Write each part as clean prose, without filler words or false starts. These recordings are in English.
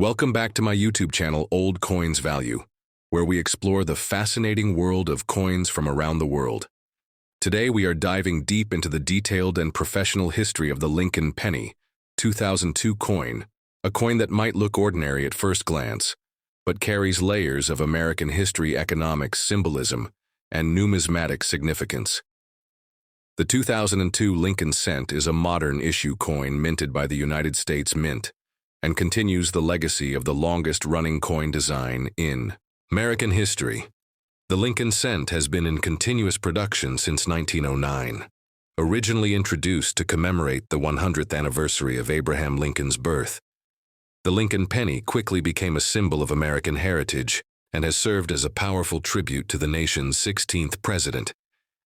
Welcome back to my YouTube channel, Old Coins Value, where we explore the fascinating world of coins from around the world. Today we are diving deep into the detailed and professional history of the Lincoln penny, 2002 coin, a coin that might look ordinary at first glance, but carries layers of American history, economics, symbolism, and numismatic significance. The 2002 Lincoln cent is a modern issue coin minted by the United States Mint and continues the legacy of the longest-running coin design in American history. The Lincoln cent has been in continuous production since 1909. Originally introduced to commemorate the 100th anniversary of Abraham Lincoln's birth, the Lincoln penny quickly became a symbol of American heritage and has served as a powerful tribute to the nation's 16th president.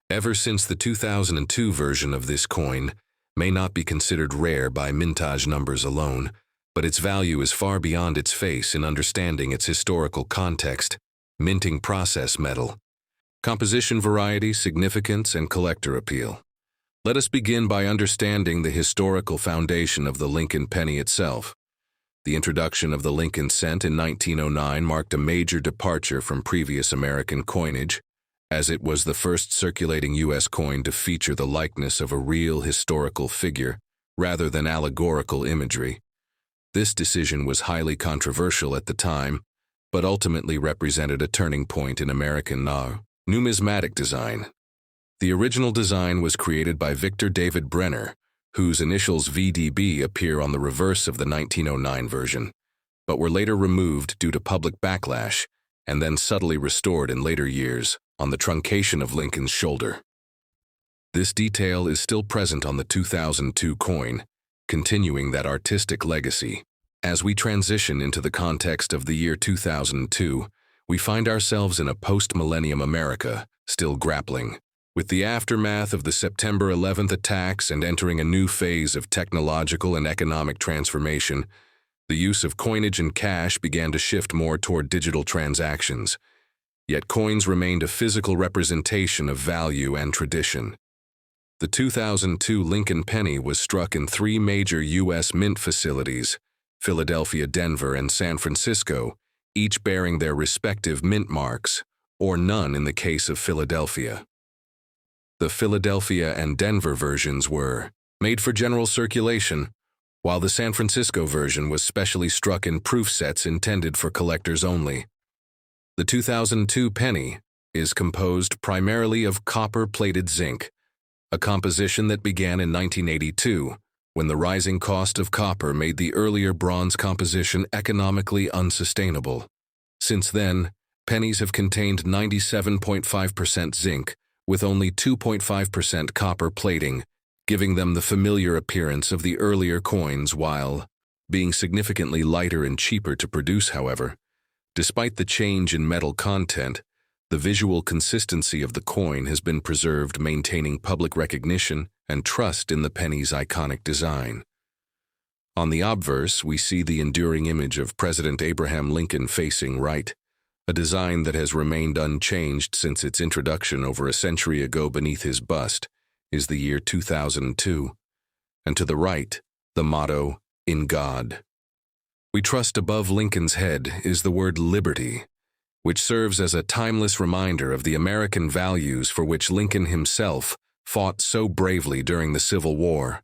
Ever since the 2002 version of this coin may not be considered rare by Mintage numbers alone, but its value is far beyond its face in understanding its historical context, minting process, metal, composition, variety, significance, and collector appeal. Let us begin by understanding the historical foundation of the Lincoln penny itself. The introduction of the Lincoln cent in 1909 marked a major departure from previous American coinage, as it was the first circulating U.S. coin to feature the likeness of a real historical figure rather than allegorical imagery. This decision was highly controversial at the time, but ultimately represented a turning point in American numismatic design. The original design was created by Victor David Brenner, whose initials VDB appear on the reverse of the 1909 version, but were later removed due to public backlash and then subtly restored in later years on the truncation of Lincoln's shoulder. This detail is still present on the 2002 coin, continuing that artistic legacy. As we transition into the context of the year 2002, we find ourselves in a post-millennium America, still grappling with the aftermath of the September 11th attacks and entering a new phase of technological and economic transformation. The use of coinage and cash began to shift more toward digital transactions, yet coins remained a physical representation of value and tradition. The 2002 Lincoln penny was struck in three major U.S. mint facilities, Philadelphia, Denver, and San Francisco, each bearing their respective mint marks, or none in the case of Philadelphia. The Philadelphia and Denver versions were made for general circulation, while the San Francisco version was specially struck in proof sets intended for collectors only. The 2002 penny is composed primarily of copper-plated zinc, a composition that began in 1982, when the rising cost of copper made the earlier bronze composition economically unsustainable. Since then, pennies have contained 97.5% zinc, with only 2.5% copper plating, giving them the familiar appearance of the earlier coins while being significantly lighter and cheaper to produce, however. Despite the change in metal content, the visual consistency of the coin has been preserved, maintaining public recognition and trust in the penny's iconic design. On the obverse, we see the enduring image of President Abraham Lincoln facing right, a design that has remained unchanged since its introduction over a century ago. Beneath his bust is the year 2002, and to the right, the motto, "In God We trust." Above Lincoln's head is the word liberty, which serves as a timeless reminder of the American values for which Lincoln himself fought so bravely during the Civil War.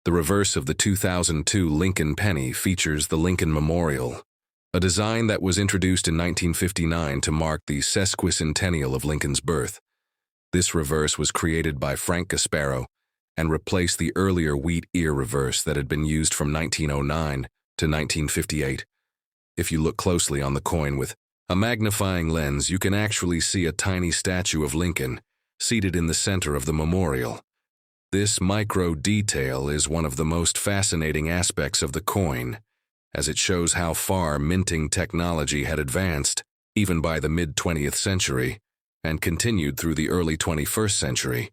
The reverse of the 2002 Lincoln penny features the Lincoln Memorial, a design that was introduced in 1959 to mark the sesquicentennial of Lincoln's birth. This reverse was created by Frank Gasparo and replaced the earlier wheat ear reverse that had been used from 1909 to 1958. If you look closely on the coin with a magnifying lens, you can actually see a tiny statue of Lincoln seated in the center of the memorial. This micro detail is one of the most fascinating aspects of the coin, as it shows how far minting technology had advanced, even by the mid-20th century, and continued through the early 21st century.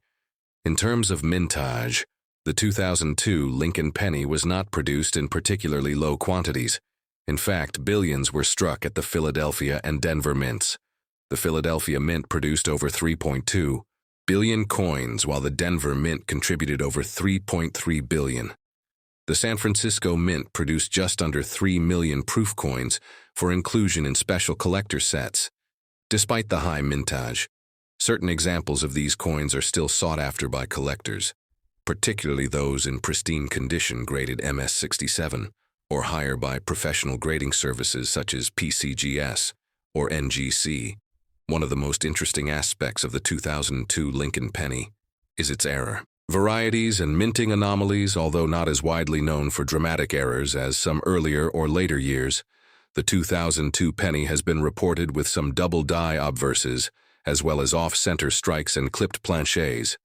In terms of mintage, the 2002 Lincoln penny was not produced in particularly low quantities. In fact, billions were struck at the Philadelphia and Denver mints. The Philadelphia mint produced over 3.2 billion coins, while the Denver mint contributed over 3.3 billion. The San Francisco Mint produced just under 3 million proof coins for inclusion in special collector sets. Despite the high mintage, certain examples of these coins are still sought after by collectors, particularly those in pristine condition graded MS67 or higher by professional grading services such as PCGS or NGC. One of the most interesting aspects of the 2002 Lincoln penny is its error. Varieties and minting anomalies, although not as widely known for dramatic errors as some earlier or later years, the 2002 penny has been reported with some double die obverses, as well as off-center strikes and clipped planchets.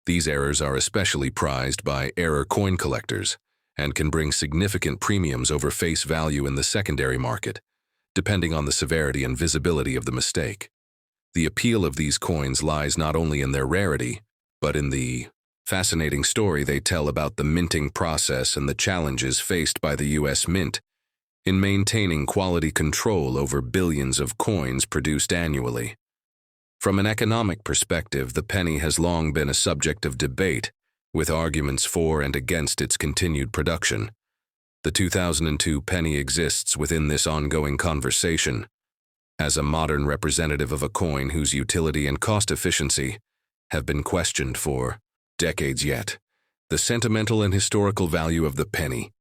These errors are especially prized by error coin collectors and can bring significant premiums over face value in the secondary market, depending on the severity and visibility of the mistake. The appeal of these coins lies not only in their rarity, but in the fascinating story they tell about the minting process and the challenges faced by the U.S. Mint in maintaining quality control over billions of coins produced annually. From an economic perspective, the penny has long been a subject of debate, with arguments for and against its continued production. The 2002 penny exists within this ongoing conversation as a modern representative of a coin whose utility and cost efficiency have been questioned for decades yet. The sentimental and historical value of the penny,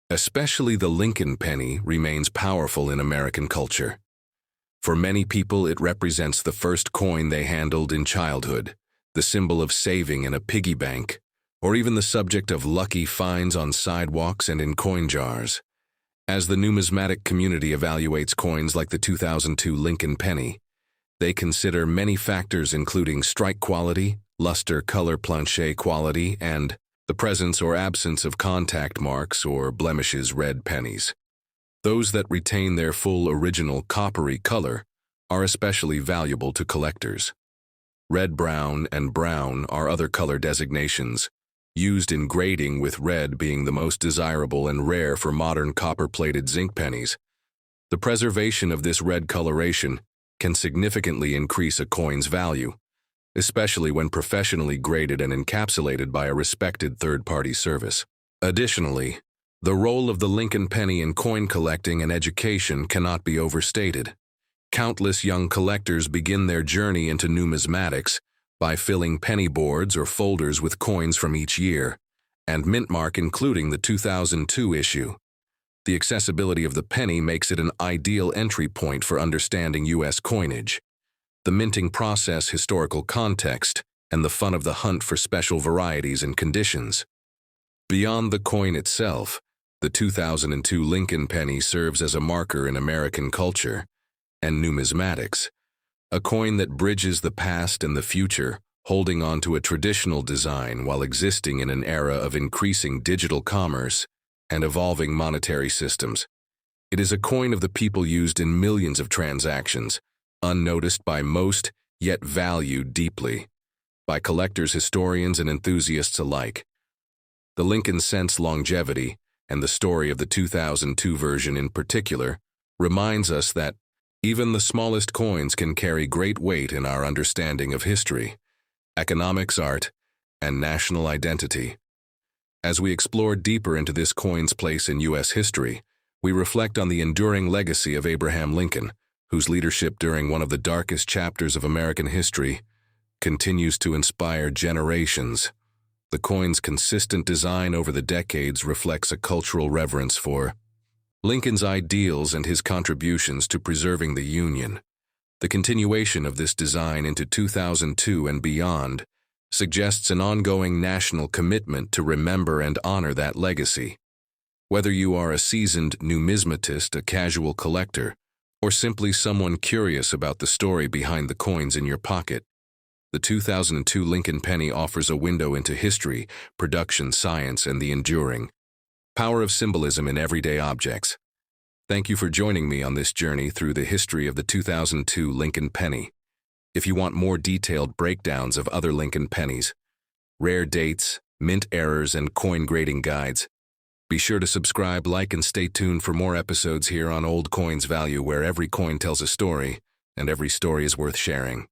especially the Lincoln penny, remains powerful in American culture. For many people, it represents the first coin they handled in childhood, the symbol of saving in a piggy bank, or even the subject of lucky finds on sidewalks and in coin jars. As the numismatic community evaluates coins like the 2002 Lincoln penny, they consider many factors including strike quality, luster, color, planchet quality, and the presence or absence of contact marks or blemishes. Red pennies, those that retain their full original coppery color, are especially valuable to collectors. Red, brown, and brown are other color designations, used in grading, with red being the most desirable and rare for modern copper-plated zinc pennies. The preservation of this red coloration can significantly increase a coin's value, especially when professionally graded and encapsulated by a respected third-party service. Additionally, the role of the Lincoln penny in coin collecting and education cannot be overstated. Countless young collectors begin their journey into numismatics by filling penny boards or folders with coins from each year, and mintmark including the 2002 issue. The accessibility of the penny makes it an ideal entry point for understanding U.S. coinage, the minting process, historical context, and the fun of the hunt for special varieties and conditions. Beyond the coin itself, the 2002 Lincoln penny serves as a marker in American culture and numismatics, a coin that bridges the past and the future, holding on to a traditional design while existing in an era of increasing digital commerce and evolving monetary systems. It is a coin of the people, used in millions of transactions, unnoticed by most, yet valued deeply by collectors, historians, and enthusiasts alike. The Lincoln cent's longevity, and the story of the 2002 version in particular, reminds us that even the smallest coins can carry great weight in our understanding of history, economics, art, and national identity. As we explore deeper into this coin's place in U.S. history, we reflect on the enduring legacy of Abraham Lincoln, whose leadership during one of the darkest chapters of American history continues to inspire generations. The coin's consistent design over the decades reflects a cultural reverence for Lincoln's ideals and his contributions to preserving the Union. The continuation of this design into 2002 and beyond suggests an ongoing national commitment to remember and honor that legacy. Whether you are a seasoned numismatist, a casual collector, or simply someone curious about the story behind the coins in your pocket, the 2002 Lincoln penny offers a window into history, production, science, and the enduring power of symbolism in everyday objects. Thank you for joining me on this journey through the history of the 2002 Lincoln penny. If you want more detailed breakdowns of other Lincoln pennies, rare dates, mint errors, and coin grading guides, be sure to subscribe, like, and stay tuned for more episodes here on Old Coins Value, where every coin tells a story, and every story is worth sharing.